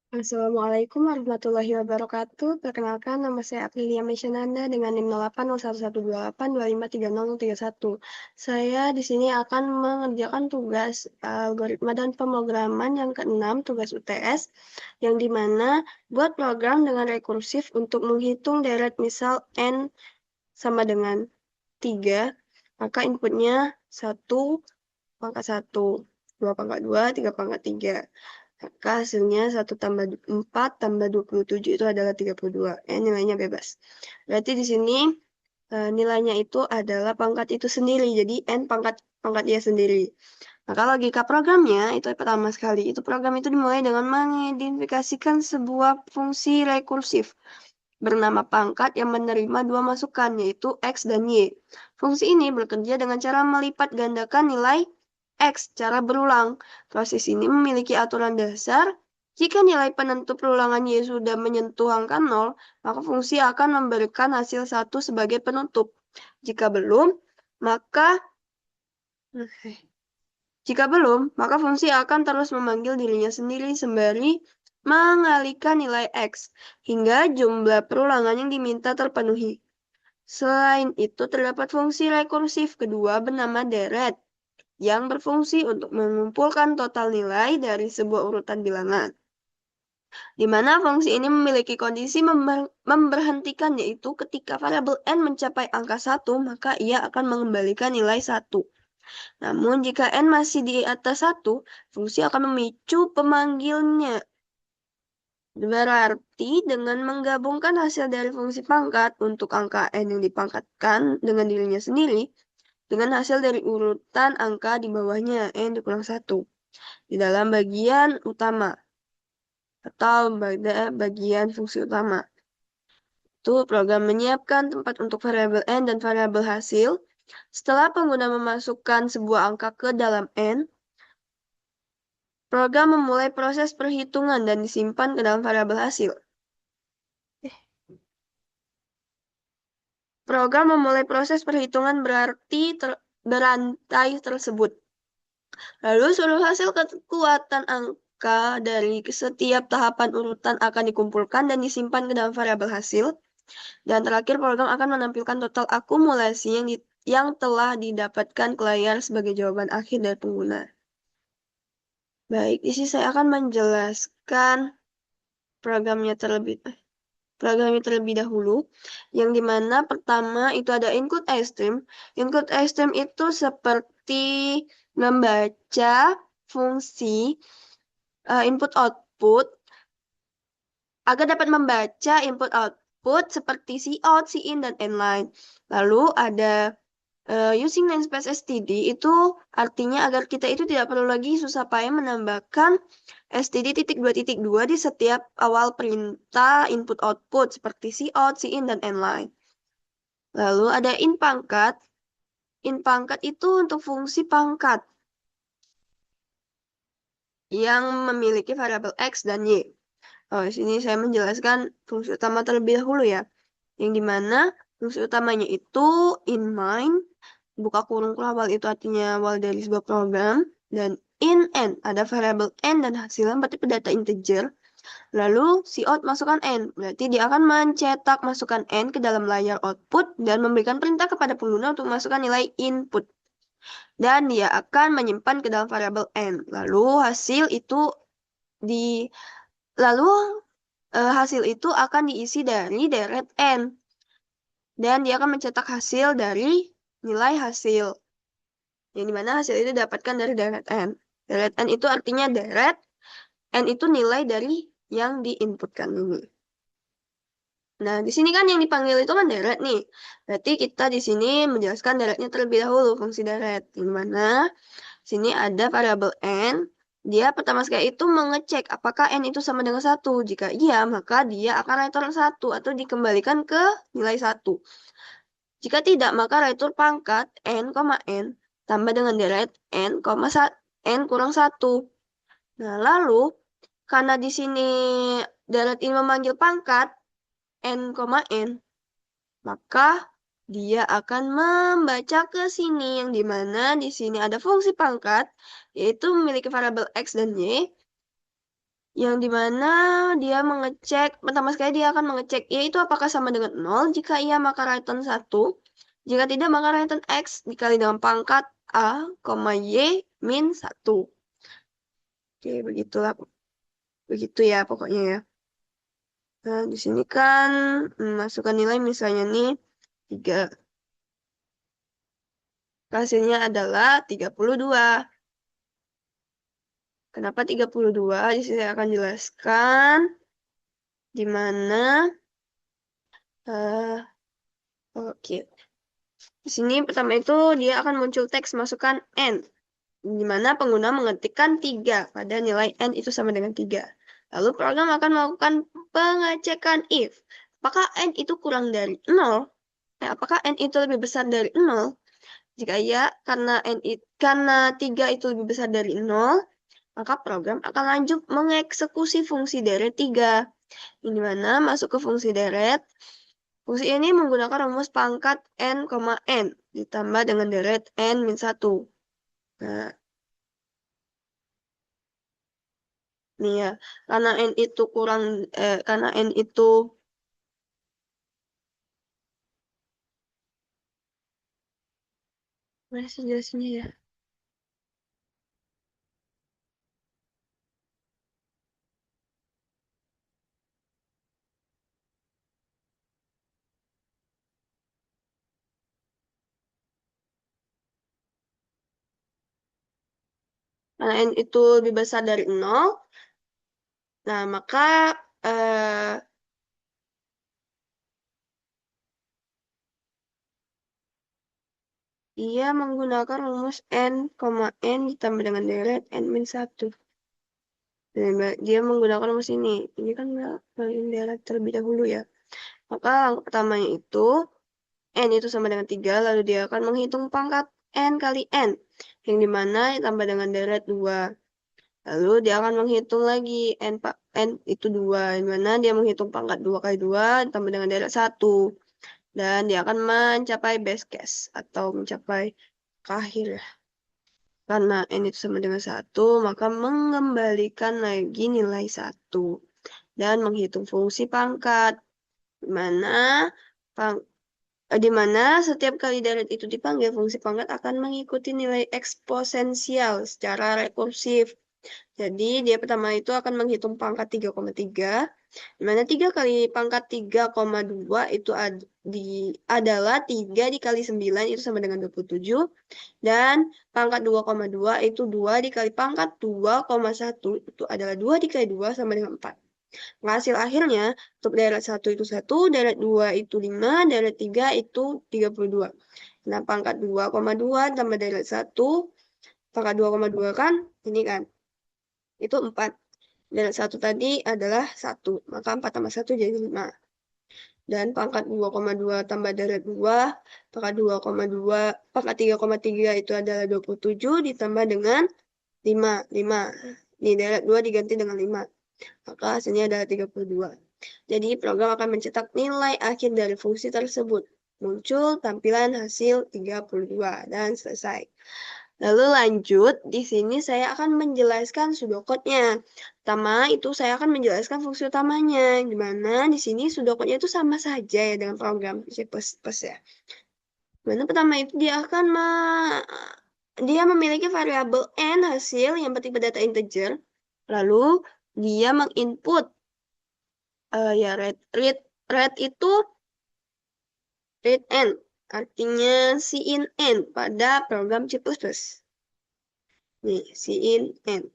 Assalamualaikum warahmatullahi wabarakatuh. Perkenalkan, nama saya Aprilia Mesyananda dengan NIM 08011282530031. Saya di sini akan mengerjakan tugas algoritma dan pemrograman yang keenam, tugas UTS, yang dimana buat program dengan rekursif untuk menghitung deret misal N sama dengan 3, maka inputnya 1 pangkat 1, 2 pangkat 2, 3 pangkat 3. Maka hasilnya 1 tambah 4 tambah 27 itu adalah 32. Nilainya bebas. Berarti di sini nilainya itu adalah pangkat itu sendiri. Jadi N pangkat dia sendiri. Maka logika programnya itu pertama sekali. Itu program itu dimulai dengan mengidentifikasikan sebuah fungsi rekursif bernama pangkat yang menerima dua masukan, yaitu X dan Y. Fungsi ini bekerja dengan cara melipat gandakan nilai X secara berulang. Proses ini memiliki aturan dasar. Jika nilai penentu perulangan Y sudah menyentuh angka 0, maka fungsi akan memberikan hasil 1 sebagai penutup. Jika belum, maka fungsi akan terus memanggil dirinya sendiri sembari mengalihkan nilai X hingga jumlah perulangan yang diminta terpenuhi. Selain itu, terdapat fungsi rekursif kedua bernama deret yang berfungsi untuk mengumpulkan total nilai dari sebuah urutan bilangan, di mana fungsi ini memiliki kondisi memberhentikan, yaitu ketika variabel N mencapai angka 1, maka ia akan mengembalikan nilai 1. Namun, jika N masih di atas 1, fungsi akan memicu pemanggilnya. Berarti, dengan menggabungkan hasil dari fungsi pangkat untuk angka N yang dipangkatkan dengan dirinya sendiri, dengan hasil dari urutan angka di bawahnya, N dikurang 1. Di dalam bagian utama, atau pada bagian fungsi utama. Itu program menyiapkan tempat untuk variabel N dan variabel hasil. Setelah pengguna memasukkan sebuah angka ke dalam N, program memulai proses perhitungan dan disimpan ke dalam variabel hasil. Program memulai proses perhitungan berarti berantai tersebut. Lalu seluruh hasil kekuatan angka dari setiap tahapan urutan akan dikumpulkan dan disimpan ke dalam variabel hasil. Dan terakhir, program akan menampilkan total akumulasi yang telah didapatkan ke layar sebagai jawaban akhir dari pengguna. Baik, di sini saya akan menjelaskan programnya terlebih dahulu, yang dimana pertama itu ada input iStream. Input iStream itu seperti membaca fungsi input-output agar dapat membaca input-output seperti cout, cin, dan inline. Lalu ada using namespace std itu artinya agar kita itu tidak perlu lagi susah payah menambahkan std.2.2 di setiap awal perintah input output seperti cout, cin, dan inline. Lalu ada in pangkat. In pangkat itu untuk fungsi pangkat yang memiliki variabel X dan Y. Oh, di sini saya menjelaskan fungsi utama terlebih dahulu ya. Yang dimana fungsi utamanya itu in main, buka kurung awal itu artinya awal dari sebuah program, dan in n ada variabel n dan hasilnya berarti data integer. Lalu cout masukkan n, berarti dia akan mencetak masukan n ke dalam layar output dan memberikan perintah kepada pengguna untuk masukkan nilai input. Dan dia akan menyimpan ke dalam variabel n. Lalu hasil itu akan diisi dari deret n. Dan dia akan mencetak hasil dari nilai hasil. Yang dimana hasil itu didapatkan dari deret n. Deret n itu artinya deret, n itu nilai dari yang diinputkan ini. Nah, di sini kan yang dipanggil itu kan deret nih. Berarti kita di sini menjelaskan deretnya terlebih dahulu, fungsi deret. Di mana sini ada variabel n. Dia pertama sekali itu mengecek apakah n itu sama dengan 1. Jika iya, maka dia akan return 1 atau dikembalikan ke nilai 1. Jika tidak, maka return pangkat n, n tambah dengan deret n, n kurang 1. Nah, lalu karena di sini deret ini memanggil pangkat n, n, maka dia akan membaca ke sini, yang dimana di sini ada fungsi pangkat, yaitu memiliki variabel X dan Y, yang dimana dia mengecek, pertama sekali dia akan mengecek y itu apakah sama dengan 0, jika iya maka return 1, jika tidak maka return x dikali dengan pangkat a, y min 1. Oke, begitulah. Begitu ya pokoknya ya. Nah, di sini kan masukkan nilai misalnya nih 3. Hasilnya adalah 32. Kenapa 32? Di sini saya akan jelaskan di mana eh oke. Di sini pertama itu dia akan muncul teks masukkan n, di mana pengguna mengetikkan 3 pada nilai n itu sama dengan 3. Lalu program akan melakukan pengecekan if. Apakah n itu kurang dari 0? Apakah n itu lebih besar dari 0? Jika ya, karena 3 itu lebih besar dari 0, maka program akan lanjut mengeksekusi fungsi deret 3. Ini mana masuk ke fungsi deret. Fungsi ini menggunakan rumus pangkat n, n ditambah dengan deret n min 1. Nah, nih ya, karena n itu karena n itu mana sih jelasinnya ya? Karena n itu lebih besar dari 0, nah maka eh, ia menggunakan rumus n, n ditambah dengan deret n min 1. Dan dia menggunakan rumus ini. Ini kan kalian deret terlebih dahulu ya. Maka langkah pertamanya itu n itu sama dengan 3, lalu dia akan menghitung pangkat n kali n, yang dimana ditambah dengan deret 2. Lalu dia akan menghitung lagi n itu 2, yang mana dia menghitung pangkat 2 kali 2 ditambah dengan deret 1. Dan dia akan mencapai base case atau mencapai akhir ya. Karena n itu sama dengan 1, maka mengembalikan lagi nilai 1 dan menghitung fungsi pangkat, di mana setiap kali deret itu dipanggil, fungsi pangkat akan mengikuti nilai eksponensial secara rekursif. Jadi dia pertama itu akan menghitung pangkat 3,3, di mana 3 kali pangkat 3,2 itu adalah 3 dikali 9 itu sama dengan 27. Dan pangkat 2,2 itu 2 dikali pangkat 2,1 itu adalah 2 dikali 2 sama dengan 4. Hasil akhirnya untuk deret 1 itu 1, deret 2 itu 5, deret 3 itu 32. Nah, pangkat 2,2 tambah deret 1, pangkat 2,2 kan ini kan, itu 4. Deret 1 tadi adalah 1, maka 4 tambah 1 jadi 5. Dan pangkat 2,2 tambah deret 2, pangkat 2,2, pangkat 3,3 itu adalah 27 ditambah dengan 5. 5. Ini deret 2 diganti dengan 5. Maka hasilnya adalah 32. Jadi program akan mencetak nilai akhir dari fungsi tersebut. Muncul tampilan hasil 32 dan selesai. Lalu lanjut, di sini saya akan menjelaskan pseudocode-nya. Pertama, itu saya akan menjelaskan fungsi utamanya. Gimana di sini pseudocode-nya itu sama saja ya dengan program C++ ya. Mana pertama itu dia memiliki variabel n hasil yang bertipe data integer. Lalu dia menginput ya read itu read n, artinya cin n pada program C++. Nih, cin n.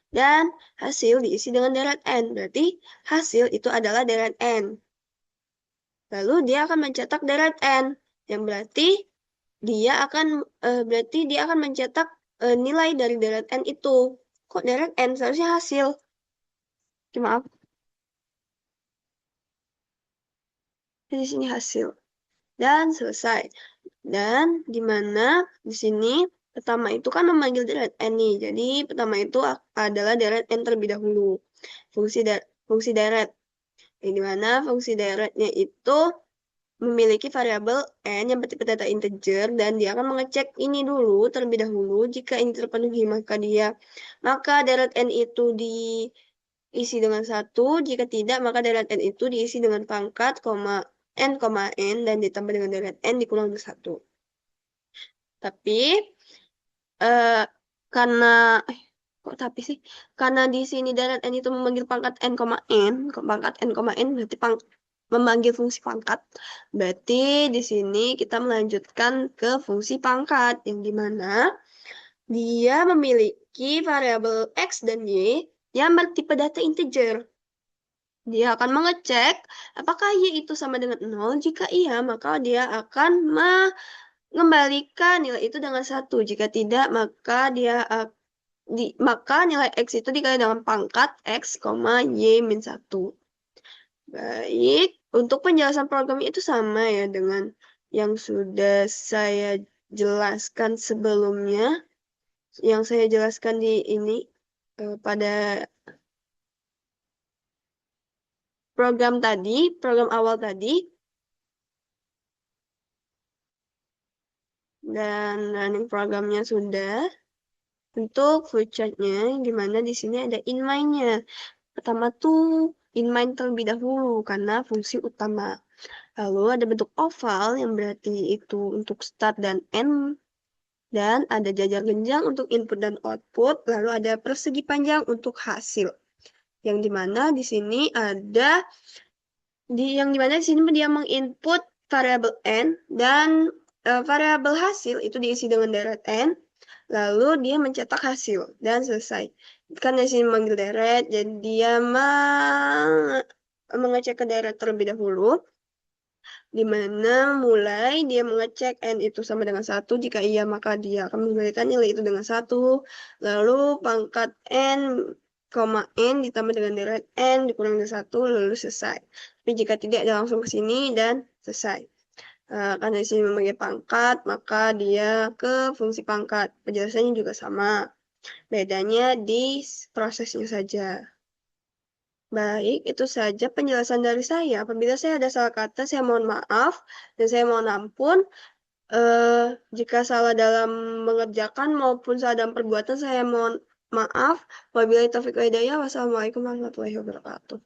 Dan hasil diisi dengan deret n, berarti hasil itu adalah deret n. Lalu dia akan mencetak deret n, yang berarti dia akan mencetak nilai dari deret n itu. Kok deret n? Seharusnya hasil. Maaf, di sini hasil. Dan selesai. Dan di mana di sini pertama itu kan memanggil deret n nih. Jadi pertama itu adalah deret n terlebih dahulu. Fungsi deret. Yang dimana fungsi deretnya itu memiliki variabel n yang bertipe data integer dan dia akan mengecek ini dulu terlebih dahulu. Jika ini terpenuhi maka deret n itu diisi dengan 1. Jika tidak, maka deret n itu diisi dengan pangkat, n, dan ditambah dengan deret n dikurang dengan 1. Tapi eh, karena kok tapi sih? Karena di sini deret n itu memanggil pangkat n, pangkat n berarti memanggil fungsi pangkat. Berarti di sini kita melanjutkan ke fungsi pangkat yang dimana dia memiliki variabel x dan y yang bertipe data integer. Dia akan mengecek apakah y itu sama dengan 0. Jika iya, maka dia akan mengembalikan nilai itu dengan 1. Jika tidak, maka nilai x itu dikali dengan pangkat x, y min 1. Baik, untuk penjelasan program itu sama ya dengan yang sudah saya jelaskan sebelumnya, yang saya jelaskan di ini pada program awal tadi, dan running programnya sudah. Untuk flowchartnya, gimana di sini ada inline-nya. Pertama tuh inline terlebih dahulu karena fungsi utama. Lalu ada bentuk oval yang berarti itu untuk start dan end. Dan ada jajar genjang untuk input dan output. Lalu ada persegi panjang untuk hasil. Yang dimana di sini di sini dia menginput variabel n dan variabel hasil itu diisi dengan deret n. Lalu dia mencetak hasil dan selesai. Kan di sini memanggil deret, jadi dia mengecek ke deret terlebih dahulu, di mana mulai dia mengecek n itu sama dengan 1. Jika iya, maka dia akan mengembalikan nilai itu dengan 1. Lalu pangkat n, n ditambah dengan deret n dikurang dengan 1, lalu selesai. Tapi jika tidak, dia langsung ke sini dan selesai. Karena di sini memanggil pangkat, maka dia ke fungsi pangkat. Penjelasannya juga sama. Bedanya di prosesnya saja. Baik, itu saja penjelasan dari saya. Apabila saya ada salah kata, saya mohon maaf dan saya mohon ampun. Jika salah dalam mengerjakan maupun salah dalam perbuatan, saya mohon maaf. Wabillahi taufiq wal hidayah. Wassalamualaikum warahmatullahi wabarakatuh.